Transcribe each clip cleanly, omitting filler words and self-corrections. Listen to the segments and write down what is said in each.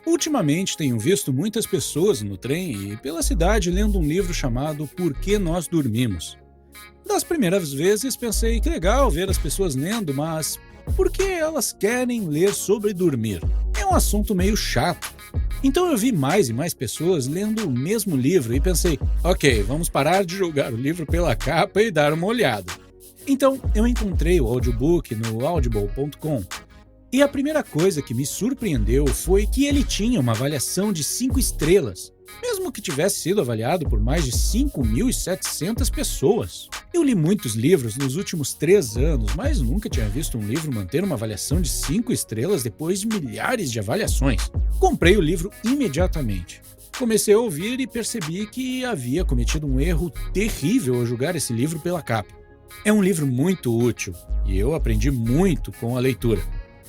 Ultimamente tenho visto muitas pessoas no trem e pela cidade lendo um livro chamado Por que Nós Dormimos. Das primeiras vezes pensei que legal ver as pessoas lendo, mas por que elas querem ler sobre dormir? É um assunto meio chato. Então eu vi mais e mais pessoas lendo o mesmo livro e pensei, ok, vamos parar de julgar o livro pela capa e dar uma olhada. Então eu encontrei o audiobook no audible.com. E a primeira coisa que me surpreendeu foi que ele tinha uma avaliação de 5 estrelas, mesmo que tivesse sido avaliado por mais de 5.700 pessoas. Eu li muitos livros nos últimos 3 anos, mas nunca tinha visto um livro manter uma avaliação de 5 estrelas depois de milhares de avaliações. Comprei o livro imediatamente. Comecei a ouvir e percebi que havia cometido um erro terrível ao julgar esse livro pela capa. É um livro muito útil e eu aprendi muito com a leitura.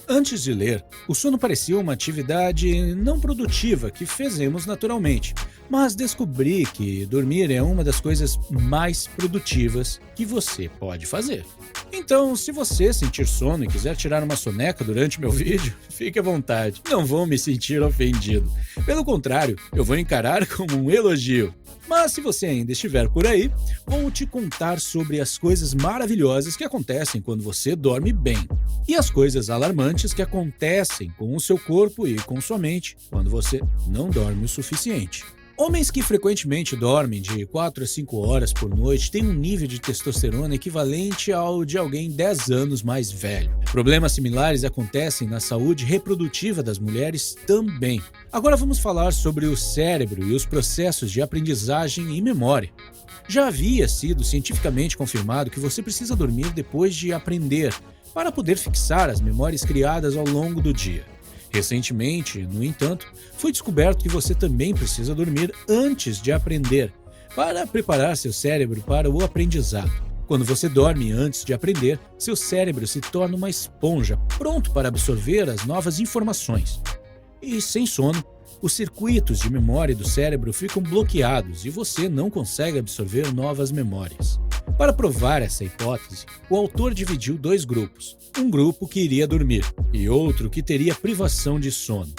Antes de ler, o sono parecia uma atividade não produtiva que fazemos naturalmente, mas descobri que dormir é uma das coisas mais produtivas que você pode fazer. Então, se você sentir sono e quiser tirar uma soneca durante meu vídeo, fique à vontade, não vou me sentir ofendido. Pelo contrário, eu vou encarar como um elogio. Mas se você ainda estiver por aí, vou te contar sobre as coisas maravilhosas que acontecem quando você dorme bem e as coisas alarmantes que acontecem com o seu corpo e com sua mente quando você não dorme o suficiente. Homens que frequentemente dormem de 4 a 5 horas por noite têm um nível de testosterona equivalente ao de alguém 10 anos mais velho. Problemas similares acontecem na saúde reprodutiva das mulheres também. Agora vamos falar sobre o cérebro e os processos de aprendizagem e memória. Já havia sido cientificamente confirmado que você precisa dormir depois de aprender para poder fixar as memórias criadas ao longo do dia. Recentemente, no entanto, foi descoberto que você também precisa dormir antes de aprender, para preparar seu cérebro para o aprendizado. Quando você dorme antes de aprender, seu cérebro se torna uma esponja, pronto para absorver as novas informações. E sem sono, os circuitos de memória do cérebro ficam bloqueados e você não consegue absorver novas memórias. Para provar essa hipótese, o autor dividiu 2 grupos. Um grupo que iria dormir e outro que teria privação de sono.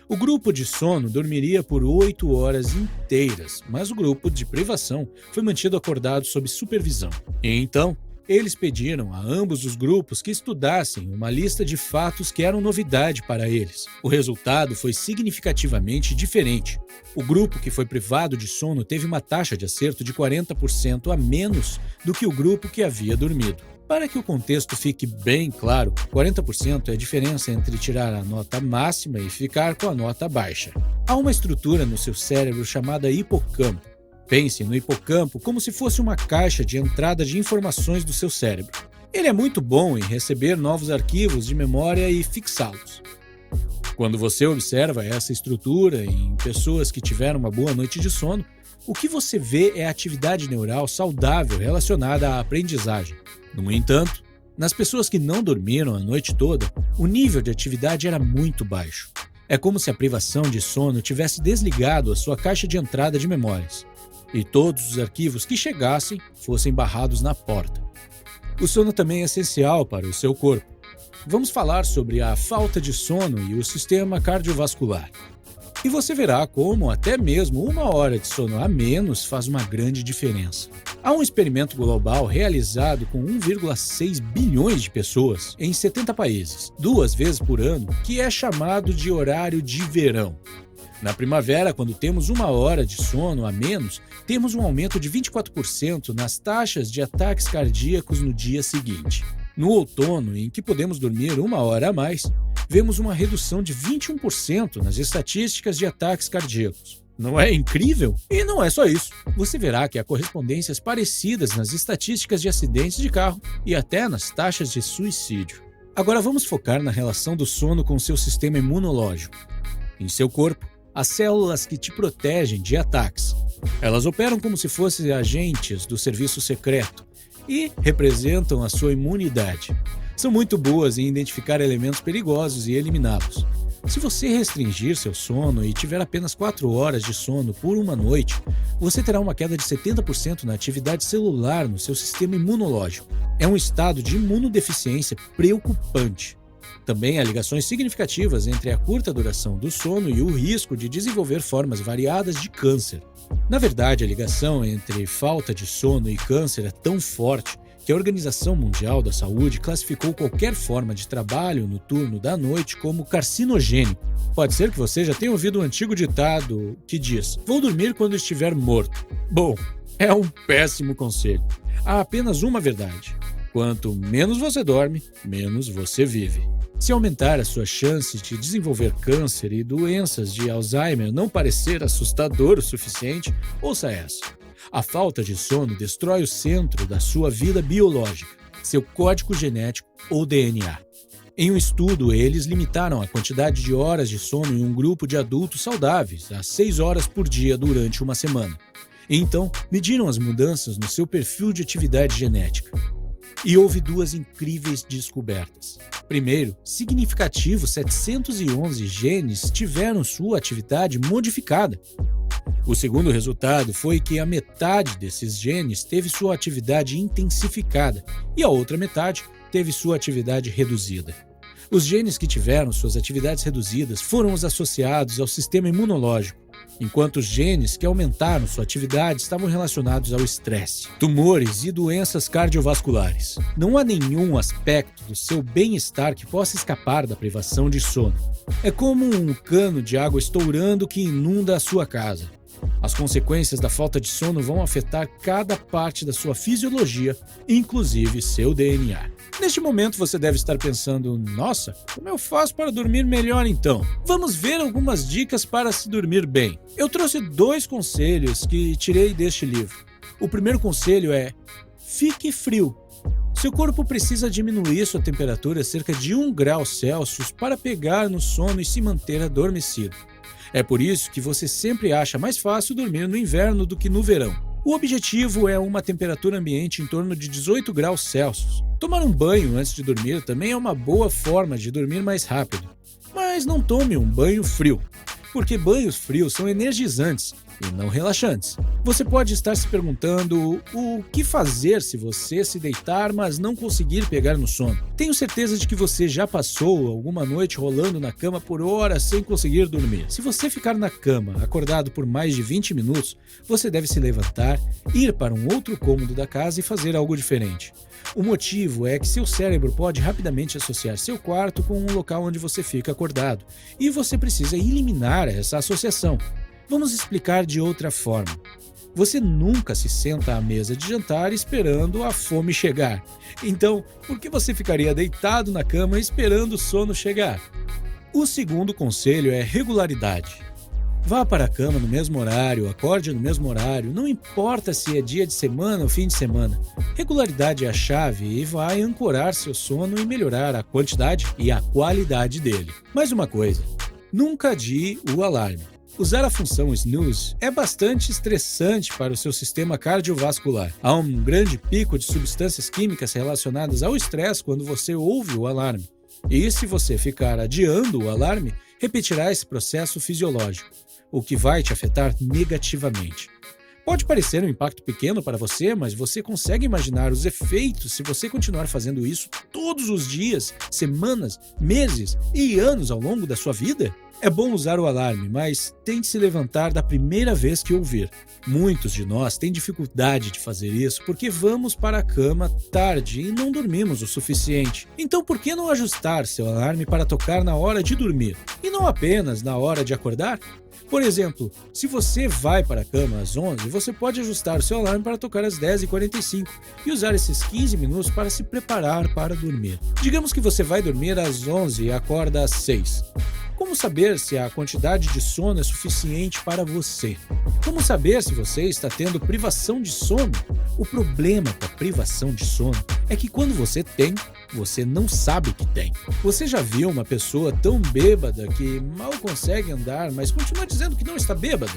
O grupo de sono dormiria por 8 horas inteiras, mas o grupo de privação foi mantido acordado sob supervisão. E então, eles pediram a ambos os grupos que estudassem uma lista de fatos que eram novidade para eles. O resultado foi significativamente diferente. O grupo que foi privado de sono teve uma taxa de acerto de 40% a menos do que o grupo que havia dormido. Para que o contexto fique bem claro, 40% é a diferença entre tirar a nota máxima e ficar com a nota baixa. Há uma estrutura no seu cérebro chamada hipocampo. Pense no hipocampo como se fosse uma caixa de entrada de informações do seu cérebro. Ele é muito bom em receber novos arquivos de memória e fixá-los. Quando você observa essa estrutura em pessoas que tiveram uma boa noite de sono, o que você vê é a atividade neural saudável relacionada à aprendizagem. No entanto, nas pessoas que não dormiram a noite toda, o nível de atividade era muito baixo. É como se a privação de sono tivesse desligado a sua caixa de entrada de memórias, e todos os arquivos que chegassem fossem barrados na porta. O sono também é essencial para o seu corpo. Vamos falar sobre a falta de sono e o sistema cardiovascular. E você verá como até mesmo 1 hora de sono a menos faz uma grande diferença. Há um experimento global realizado com 1,6 bilhões de pessoas em 70 países, 2 vezes por ano, que é chamado de horário de verão. Na primavera, quando temos 1 hora de sono a menos, temos um aumento de 24% nas taxas de ataques cardíacos no dia seguinte. No outono, em que podemos dormir 1 hora a mais, vemos uma redução de 21% nas estatísticas de ataques cardíacos. Não é incrível? E não é só isso. Você verá que há correspondências parecidas nas estatísticas de acidentes de carro e até nas taxas de suicídio. Agora vamos focar na relação do sono com seu sistema imunológico. Em seu corpo, as células que te protegem de ataques. Elas operam como se fossem agentes do serviço secreto e representam a sua imunidade. São muito boas em identificar elementos perigosos e eliminá-los. Se você restringir seu sono e tiver apenas 4 horas de sono por uma noite, você terá uma queda de 70% na atividade celular no seu sistema imunológico. É um estado de imunodeficiência preocupante. Também há ligações significativas entre a curta duração do sono e o risco de desenvolver formas variadas de câncer. Na verdade, a ligação entre falta de sono e câncer é tão forte que a Organização Mundial da Saúde classificou qualquer forma de trabalho noturno da noite como carcinogênico. Pode ser que você já tenha ouvido um antigo ditado que diz: "Vou dormir quando estiver morto". Bom, é um péssimo conselho. Há apenas uma verdade: quanto menos você dorme, menos você vive. Se aumentar as suas chances de desenvolver câncer e doenças de Alzheimer não parecer assustador o suficiente, ouça essa. A falta de sono destrói o centro da sua vida biológica, seu código genético ou DNA. Em um estudo, eles limitaram a quantidade de horas de sono em um grupo de adultos saudáveis a 6 horas por dia durante uma semana. Então, mediram as mudanças no seu perfil de atividade genética. E houve duas incríveis descobertas. Primeiro, significativos 711 genes tiveram sua atividade modificada. O segundo resultado foi que a metade desses genes teve sua atividade intensificada e a outra metade teve sua atividade reduzida. Os genes que tiveram suas atividades reduzidas foram os associados ao sistema imunológico, enquanto os genes que aumentaram sua atividade estavam relacionados ao estresse, tumores e doenças cardiovasculares. Não há nenhum aspecto do seu bem-estar que possa escapar da privação de sono. É como um cano de água estourando que inunda a sua casa. As consequências da falta de sono vão afetar cada parte da sua fisiologia, inclusive seu DNA. Neste momento você deve estar pensando: nossa, como eu faço para dormir melhor então? Vamos ver algumas dicas para se dormir bem. Eu trouxe 2 conselhos que tirei deste livro. O primeiro conselho é: fique frio. Seu corpo precisa diminuir sua temperatura cerca de 1 grau Celsius para pegar no sono e se manter adormecido. É por isso que você sempre acha mais fácil dormir no inverno do que no verão. O objetivo é uma temperatura ambiente em torno de 18 graus Celsius. Tomar um banho antes de dormir também é uma boa forma de dormir mais rápido. Mas não tome um banho frio, porque banhos frios são energizantes e não relaxantes. Você pode estar se perguntando o que fazer se você se deitar, mas não conseguir pegar no sono. Tenho certeza de que você já passou alguma noite rolando na cama por horas sem conseguir dormir. Se você ficar na cama acordado por mais de 20 minutos, você deve se levantar, ir para um outro cômodo da casa e fazer algo diferente. O motivo é que seu cérebro pode rapidamente associar seu quarto com um local onde você fica acordado, e você precisa eliminar essa associação. Vamos explicar de outra forma. Você nunca se senta à mesa de jantar esperando a fome chegar. Então, por que você ficaria deitado na cama esperando o sono chegar? O segundo conselho é regularidade. Vá para a cama no mesmo horário, acorde no mesmo horário, não importa se é dia de semana ou fim de semana. Regularidade é a chave e vai ancorar seu sono e melhorar a quantidade e a qualidade dele. Mais uma coisa, nunca adie o alarme. Usar a função snooze é bastante estressante para o seu sistema cardiovascular. Há um grande pico de substâncias químicas relacionadas ao estresse quando você ouve o alarme. E se você ficar adiando o alarme, repetirá esse processo fisiológico, o que vai te afetar negativamente. Pode parecer um impacto pequeno para você, mas você consegue imaginar os efeitos se você continuar fazendo isso todos os dias, semanas, meses e anos ao longo da sua vida? É bom usar o alarme, mas tente se levantar da primeira vez que ouvir. Muitos de nós têm dificuldade de fazer isso porque vamos para a cama tarde e não dormimos o suficiente. Então por que não ajustar seu alarme para tocar na hora de dormir e não apenas na hora de acordar? Por exemplo, se você vai para a cama às 11, você pode ajustar o seu alarme para tocar às 10h45 e usar esses 15 minutos para se preparar para dormir. Digamos que você vai dormir às 11 e acorda às 6. Como saber se a quantidade de sono é suficiente para você? Como saber se você está tendo privação de sono? O problema com a privação de sono É que quando você tem, você não sabe que tem. Você já viu uma pessoa tão bêbada que mal consegue andar, mas continua dizendo que não está bêbada?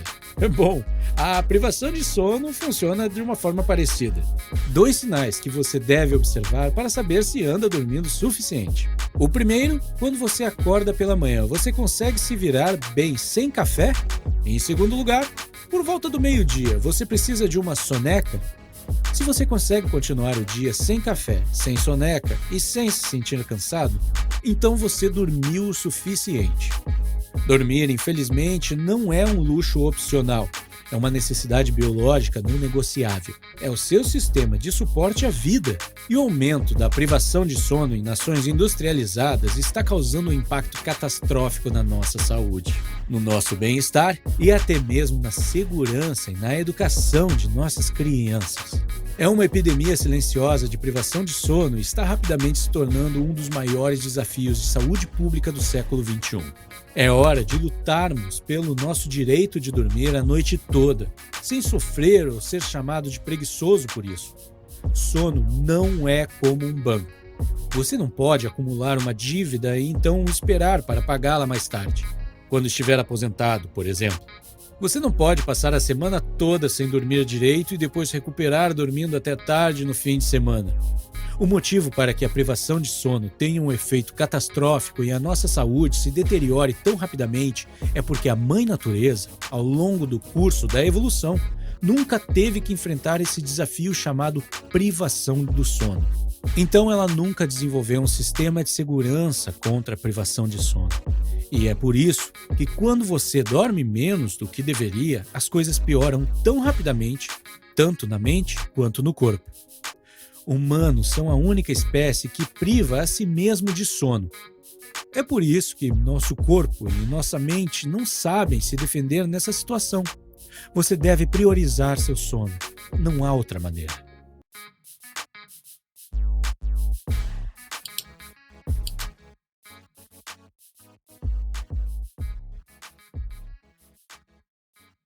Bom, a privação de sono funciona de uma forma parecida. Dois sinais que você deve observar para saber se anda dormindo o suficiente. O primeiro, quando você acorda pela manhã, você consegue se virar bem sem café? Em segundo lugar, por volta do meio-dia, você precisa de uma soneca? Se você consegue continuar o dia sem café, sem soneca e sem se sentir cansado, então você dormiu o suficiente. Dormir, infelizmente, não é um luxo opcional. É uma necessidade biológica não negociável. É o seu sistema de suporte à vida. E o aumento da privação de sono em nações industrializadas está causando um impacto catastrófico na nossa saúde, no nosso bem-estar e até mesmo na segurança e na educação de nossas crianças. É uma epidemia silenciosa de privação de sono e está rapidamente se tornando um dos maiores desafios de saúde pública do século XXI. É hora de lutarmos pelo nosso direito de dormir a noite toda, sem sofrer ou ser chamado de preguiçoso por isso. Sono não é como um banco. Você não pode acumular uma dívida e então esperar para pagá-la mais tarde, quando estiver aposentado, por exemplo. Você não pode passar a semana toda sem dormir direito e depois recuperar dormindo até tarde no fim de semana. O motivo para que a privação de sono tenha um efeito catastrófico e a nossa saúde se deteriore tão rapidamente é porque a Mãe Natureza, ao longo do curso da evolução, nunca teve que enfrentar esse desafio chamado privação do sono. Então ela nunca desenvolveu um sistema de segurança contra a privação de sono. E é por isso que quando você dorme menos do que deveria, as coisas pioram tão rapidamente, tanto na mente quanto no corpo. Humanos são a única espécie que priva a si mesmo de sono. É por isso que nosso corpo e nossa mente não sabem se defender nessa situação. Você deve priorizar seu sono. Não há outra maneira.